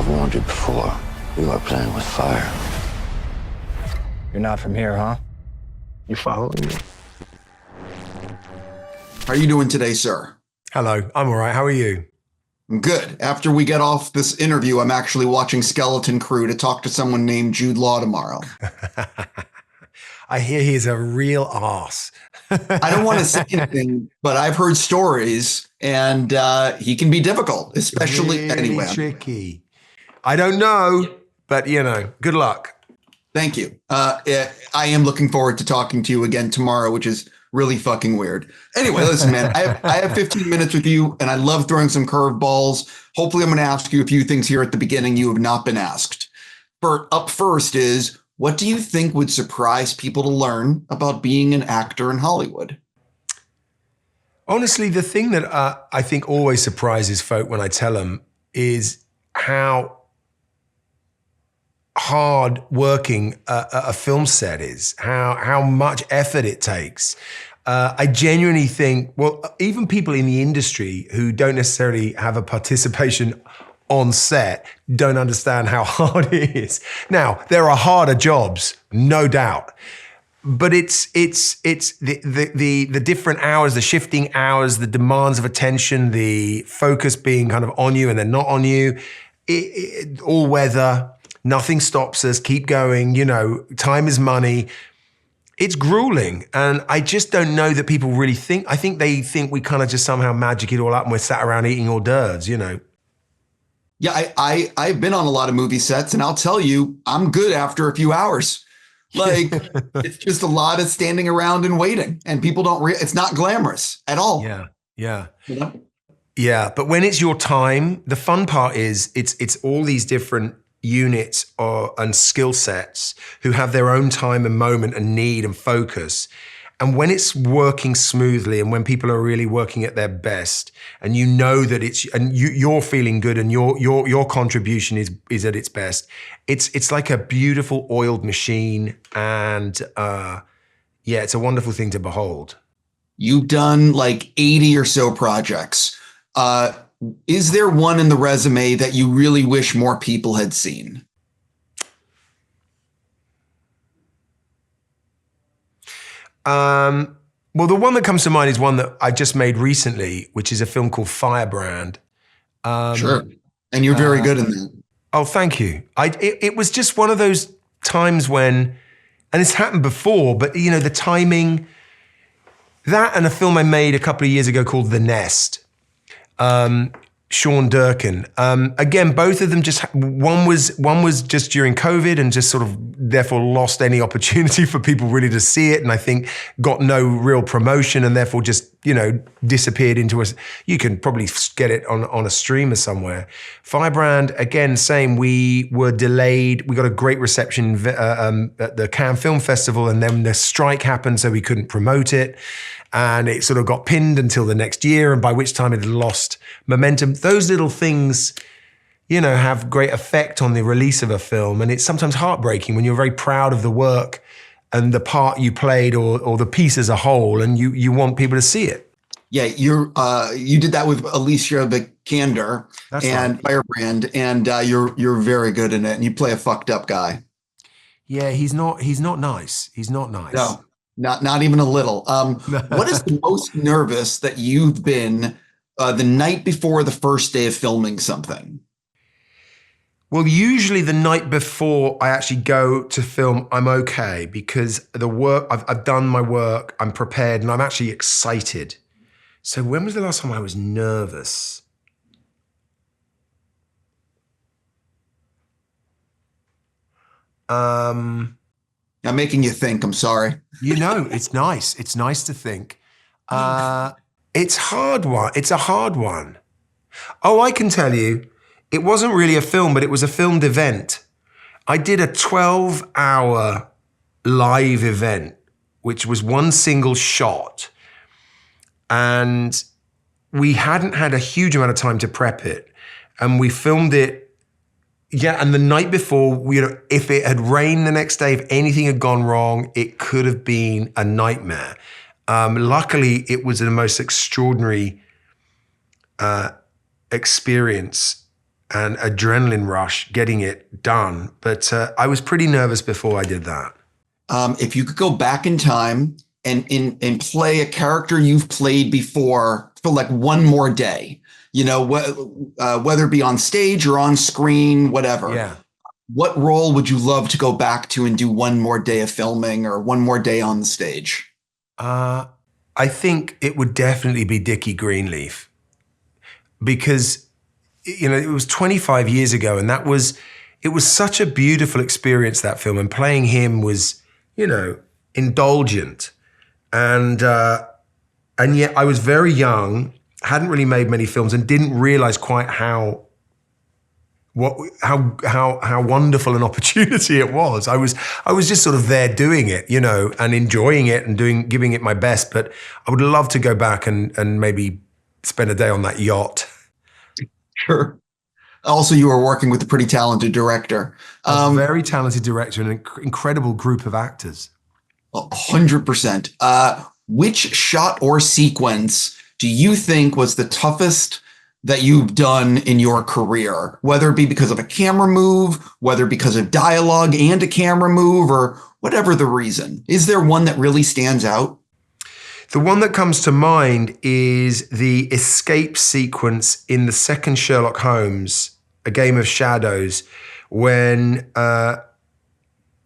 warned you before. You are playing with fire. You're not from here, huh? You following me? How are you doing today, sir? Hello, I'm all right. How are you? I'm good. After we get off this interview, I'm actually watching Skeleton Crew to talk to someone named Jude Law tomorrow. I hear he's a real arse. I don't want to say anything, but I've heard stories, and he can be difficult, especially really anyway. Tricky. I don't know, but good luck. Thank you. I am looking forward to talking to you again tomorrow, which is really fucking weird. Anyway, listen, man, I have 15 minutes with you, and I love throwing some curveballs. Hopefully, I'm going to ask you a few things here at the beginning you have not been asked. Up first is, what do you think would surprise people to learn about being an actor in Hollywood? Honestly, the thing that I think always surprises folk when I tell them is how hard working a film set is, how much effort it takes. I genuinely think, well, even people in the industry who don't necessarily have a participation on set don't understand how hard it is. Now, there are harder jobs, no doubt. But it's the different hours, the shifting hours, the demands of attention, the focus being kind of on you and then not on you, all weather. Nothing stops us, keep going, time is money. It's grueling. And I just don't know that people really I think they think we kind of just somehow magic it all up and we're sat around eating hors d'oeuvres, Yeah, I've been on a lot of movie sets, and I'll tell you, I'm good after a few hours. Like, it's just a lot of standing around and waiting, and people it's not glamorous at all. Yeah. Yeah, but when it's your time, the fun part is it's all these different units and skill sets who have their own time and moment and need and focus. And when it's working smoothly and when people are really working at their best and that you're feeling good and your contribution is at its best, it's like a beautiful oiled machine. And it's a wonderful thing to behold. You've done like 80 or so projects. Is there one in the resume that you really wish more people had seen? Well, the one that comes to mind is one that I just made recently, which is a film called Firebrand. Sure. And you're very good in that. Oh, thank you. It was just one of those times when, and it's happened before, but the timing, that and a film I made a couple of years ago called The Nest. Sean Durkin. Again, both of them one was just during COVID and just sort of therefore lost any opportunity for people really to see it. And I think got no real promotion and therefore just, disappeared into you can probably get it on a streamer somewhere. Firebrand, again, same. We were delayed. We got a great reception at the Cannes Film Festival, and then the strike happened, so we couldn't promote it. And it sort of got pinned until the next year, and by which time it had lost momentum. Those little things, have great effect on the release of a film. And it's sometimes heartbreaking when you're very proud of the work and the part you played or the piece as a whole, and you want people to see it. Yeah, you did that with Alicia Vikander and right. Firebrand, and you're very good in it, and you play a fucked up guy. Yeah, he's not nice. He's not nice. No. Not even a little. What is the most nervous that you've been the night before the first day of filming something? Well, usually the night before I actually go to film, I'm okay because the work, I've done my work, I'm prepared, and I'm actually excited. So when was the last time I was nervous? I'm making you think, I'm sorry. It's nice. It's nice to think. It's hard one. It's a hard one. Oh, I can tell you, it wasn't really a film, but it was a filmed event. I did a 12-hour live event, which was one single shot. And we hadn't had a huge amount of time to prep it. And we filmed it. Yeah, and the night before, if it had rained the next day, if anything had gone wrong, it could have been a nightmare. Luckily, it was the most extraordinary experience. and adrenaline rush getting it done. But I was pretty nervous before I did that. If you could go back in time and play a character you've played before for like one more day, you know, whether it be on stage or on screen, whatever. Yeah. What role would you love to go back to and do one more day of filming or one more day on the stage? I think it would definitely be Dickie Greenleaf, because, you know, it was 25 years ago, and it was such a beautiful experience, that film, and playing him was, you know, indulgent. And yet I was very young, hadn't really made many films, and didn't realize quite how wonderful an opportunity it was. I was just sort of there doing it, you know, and enjoying it and giving it my best. But I would love to go back and maybe spend a day on that yacht. Sure. Also, you were working with a pretty talented director. A very talented director and an incredible group of actors. 100%. Which shot or sequence do you think was the toughest that you've done in your career, whether it be because of a camera move, whether because of dialogue and a camera move, or whatever the reason? Is there one that really stands out? The one that comes to mind is the escape sequence in the second Sherlock Holmes, A Game of Shadows, when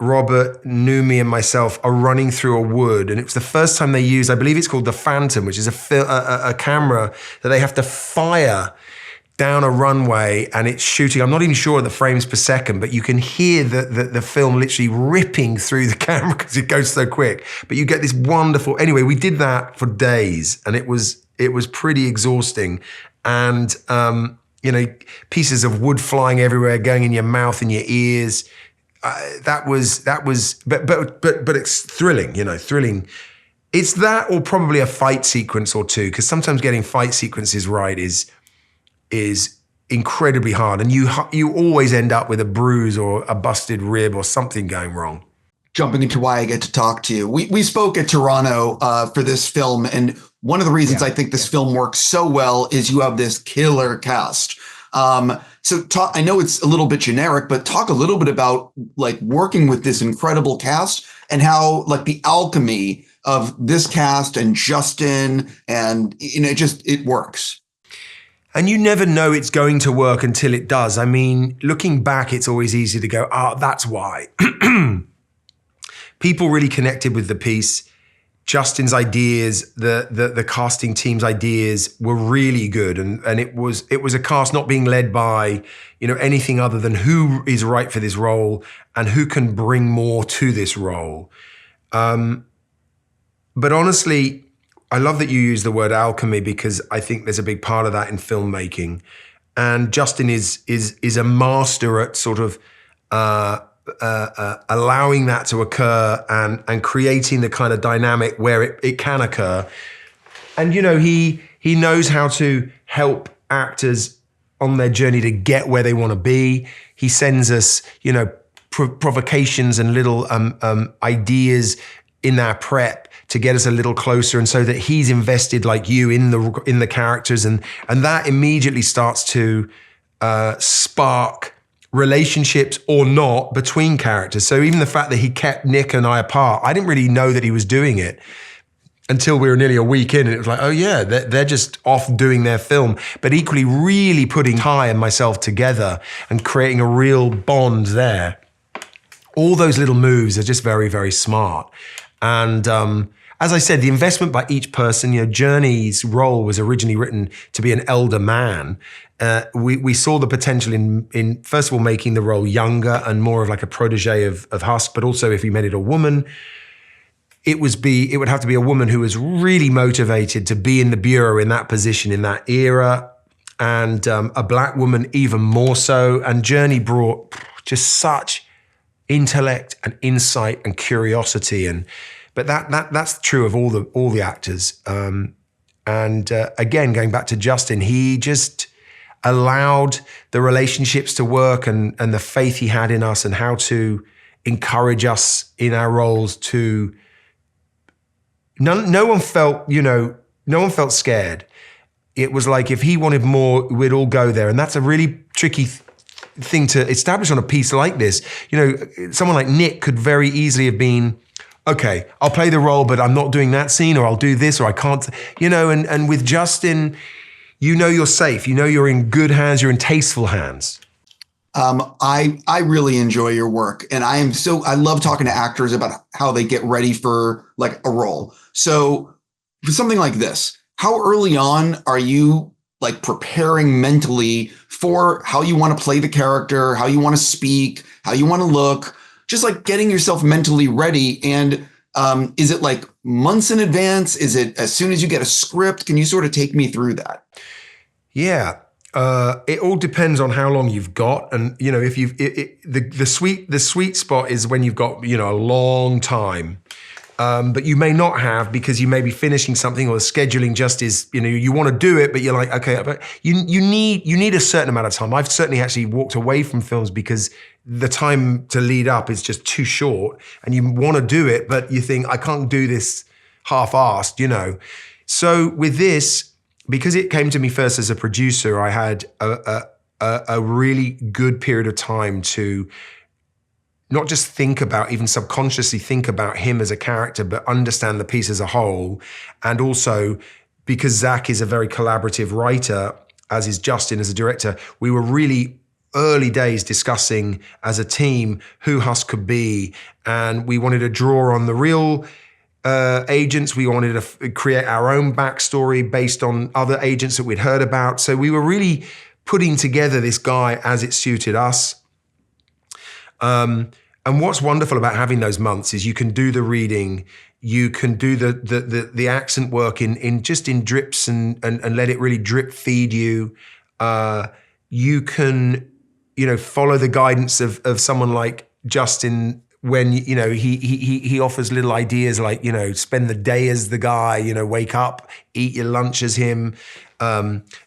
Robert, Numi, and myself are running through a wood. And it was the first time they used, I believe it's called the Phantom, which is a camera that they have to fire down a runway, and it's shooting, I'm not even sure of the frames per second, but you can hear the film literally ripping through the camera because it goes so quick. But you get this wonderful, anyway, we did that for days, and it was pretty exhausting. And, you know, pieces of wood flying everywhere, going in your mouth and your ears. But it's thrilling, you know, thrilling. It's that, or probably a fight sequence or two, because sometimes getting fight sequences right is incredibly hard, and you always end up with a bruise or a busted rib or something going wrong. Jumping into why I get to talk to you, we spoke at Toronto for this film, and one of the reasons I think this film works so well is you have this killer cast. So I know it's a little bit generic, but talk a little bit about like working with this incredible cast and how like the alchemy of this cast and Justin, and you know, it works. And you never know it's going to work until it does. I mean, looking back, it's always easy to go, that's why. People really connected with the piece. Justin's ideas, the casting team's ideas were really good, and it was a cast not being led by, you know, anything other than who is right for this role and who can bring more to this role. But honestly, I love that you use the word alchemy, because I think there's a big part of that in filmmaking, and Justin is a master at sort of allowing that to occur and creating the kind of dynamic where it can occur. And, you know, he knows how to help actors on their journey to get where they want to be. He sends us, you know, provocations and little ideas in our prep to get us a little closer, and so that he's invested like you in the characters, and that immediately starts to spark relationships or not between characters. So even the fact that he kept Nick and I apart, I didn't really know that he was doing it until we were nearly a week in, and it was like, oh yeah, they're just off doing their film. But equally really putting Tye and myself together and creating a real bond there. All those little moves are just very, very smart. And as I said, the investment by each person, you know, Jurnee's role was originally written to be an elder man. We saw the potential in first of all making the role younger and more of like a protege of Husk, but also if we made it a woman, it would have to be a woman who was really motivated to be in the bureau in that position in that era, and a black woman even more so. And Jurnee brought just such intellect and insight and curiosity, but that's true of all the actors. Again, going back to Justin, he just allowed the relationships to work and the faith he had in us and how to encourage us in our roles to. No one felt scared. It was like if he wanted more, we'd all go there. And that's a really tricky thing to establish on a piece like this. You know, someone like Nick could very easily have been, okay, I'll play the role, but I'm not doing that scene, or I'll do this, or I can't, you know, and with Justin, you know you're safe. You know you're in good hands, you're in tasteful hands. I really enjoy your work, and I love talking to actors about how they get ready for like a role. So for something like this, how early on are you like preparing mentally for how you want to play the character, how you want to speak, how you want to look, just like getting yourself mentally ready? And is it like months in advance? Is it as soon as you get a script? Can you sort of take me through that? Yeah. It all depends on how long you've got, and you know, if you've the sweet spot is when you've got, you know, a long time, but you may not have, because you may be finishing something, or the scheduling just is, you know, you want to do it, but you're like, okay, but you need a certain amount of time. I've certainly actually walked away from films because the time to lead up is just too short, and you want to do it, but you think, I can't do this half-assed, you know. So with this, because it came to me first as a producer, I had a really good period of time to not just think about, even subconsciously think about him as a character, but understand the piece as a whole. And also, because Zach is a very collaborative writer, as is Justin as a director, we were really early days discussing as a team who Husk could be. And we wanted to draw on the real agents. We wanted to create our own backstory based on other agents that we'd heard about. So we were really putting together this guy as it suited us. And what's wonderful about having those months is you can do the reading, you can do the accent work in drips and let it really drip feed you. You can, you know, follow the guidance of someone like Justin, when, you know, he offers little ideas like, you know, spend the day as the guy, you know, wake up, eat your lunch as him,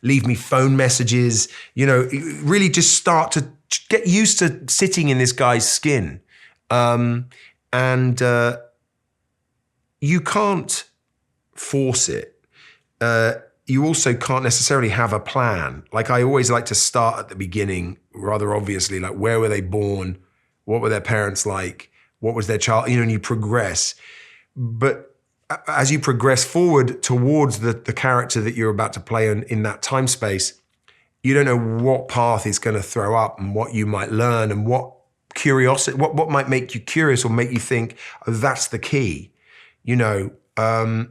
leave me phone messages, you know, really just start to get used to sitting in this guy's skin. And you can't force it. You also can't necessarily have a plan. Like, I always like to start at the beginning, rather obviously, like, where were they born? What were their parents like? What was their child? You know, and you progress. But as you progress forward towards the character that you're about to play in that time space, you don't know what path it's going to throw up and what you might learn and what curiosity, what might make you curious or make you think, oh, that's the key, you know. And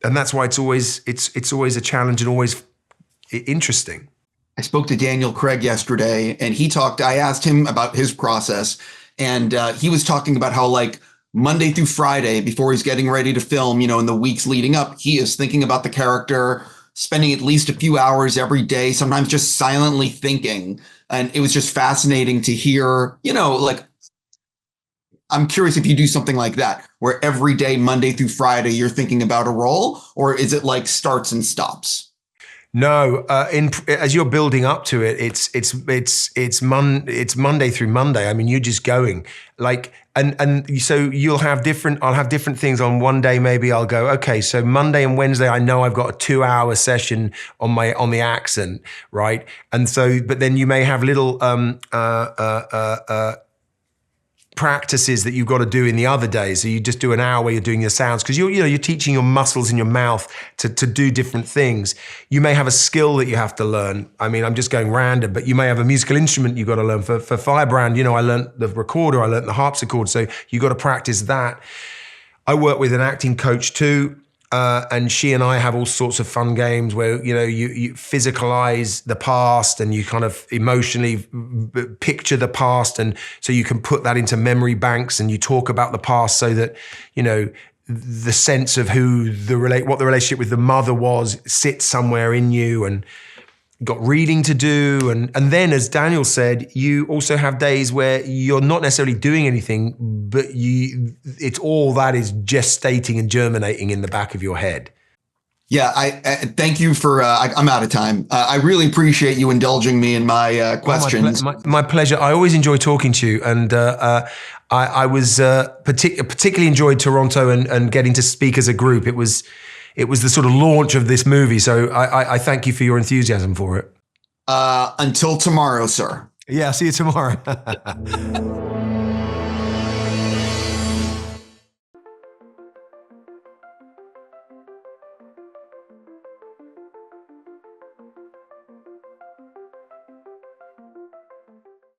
that's why it's always a challenge and always interesting. I spoke to Daniel Craig yesterday, and I asked him about his process, and he was talking about how, like, Monday through Friday, before he's getting ready to film, you know, in the weeks leading up, he is thinking about the character, spending at least a few hours every day, sometimes just silently thinking. And it was just fascinating to hear, you know, like, I'm curious if you do something like that, where every day, Monday through Friday, you're thinking about a role, or is it like starts and stops? No, as you're building up to it, it's Monday through Monday. I mean, you're just going like, and so I'll have different things on one day. Maybe I'll go, okay, so Monday and Wednesday, I know I've got a 2-hour session on the accent, right? And so, but then you may have little practices that you've got to do in the other days. So you just do an hour where you're doing your sounds, because you're teaching your muscles in your mouth to do different things. You may have a skill that you have to learn. I mean, I'm just going random, but you may have a musical instrument you've got to learn. For Firebrand, you know, I learned the recorder, I learned the harpsichord, so you've got to practice that. I work with an acting coach too, and she and I have all sorts of fun games where, you know, you physicalize the past and you kind of emotionally picture the past, and so you can put that into memory banks and you talk about the past so that, you know, the sense of what the relationship with the mother was sits somewhere in you. And got reading to do, and then, as Daniel said, you also have days where you're not necessarily doing anything, but it's all that is gestating and germinating in the back of your head. Yeah, I thank you for. I'm out of time. I really appreciate you indulging me in my questions. My pleasure. I always enjoy talking to you, and I was particularly enjoyed Toronto and getting to speak as a group. It was the sort of launch of this movie, so I thank you for your enthusiasm for it. Until tomorrow, sir. Yeah, see you tomorrow.